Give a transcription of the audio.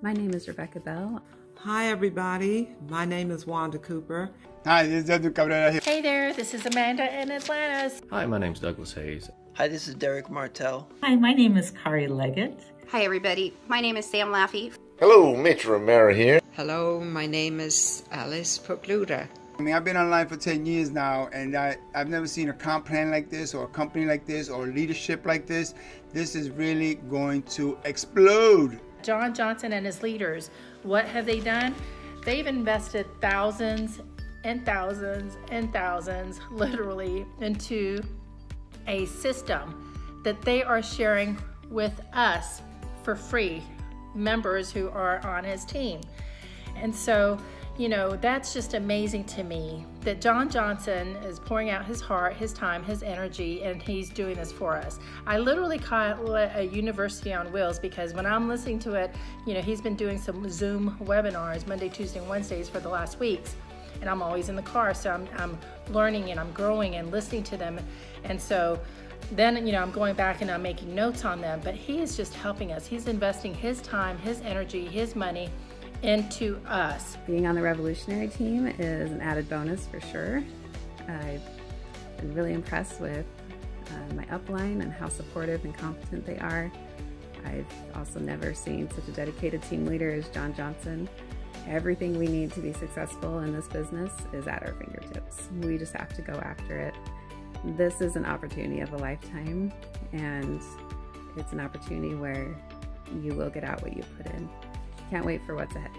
My name is Rebecca Bell. Hi everybody, my name is Wanda Cooper. Hi, this is Edward Cabrera here. Hey there, this is Amanda in Atlanta. Hi, my name's Douglas Hayes. Hi, this is Derek Martell. Hi, my name is Kari Leggett. Hi everybody, my name is Sam Laffey. Hello, Mitch Romero here. Hello, my name is Alice Pokluda. I mean, I've been online for 10 years now, and I've never seen a comp plan like this, or a company like this, or leadership like this. This is really going to explode. John Johnson and his leaders, what have they done? They've invested thousands and thousands and thousands, literally, into a system that they are sharing with us for free, members who are on his team. And so, you know, that's just amazing to me that John Johnson is pouring out his heart, his time, his energy, and he's doing this for us. I literally call it a university on wheels, because when I'm listening to it, you know, he's been doing some Zoom webinars Monday, Tuesday, and Wednesdays for the last weeks. And I'm always in the car, so I'm learning and I'm growing and listening to them. And so then, you know, I'm going back and I'm making notes on them, but he is just helping us. He's investing his time, his energy, his money into us. Being on the Revolutionary team is an added bonus for sure. I've been really impressed with my upline and how supportive and competent they are. I've also never seen such a dedicated team leader as John Johnson. Everything we need to be successful in this business is at our fingertips. We just have to go after it. This is an opportunity of a lifetime, and it's an opportunity where you will get out what you put in. Can't wait for what's ahead.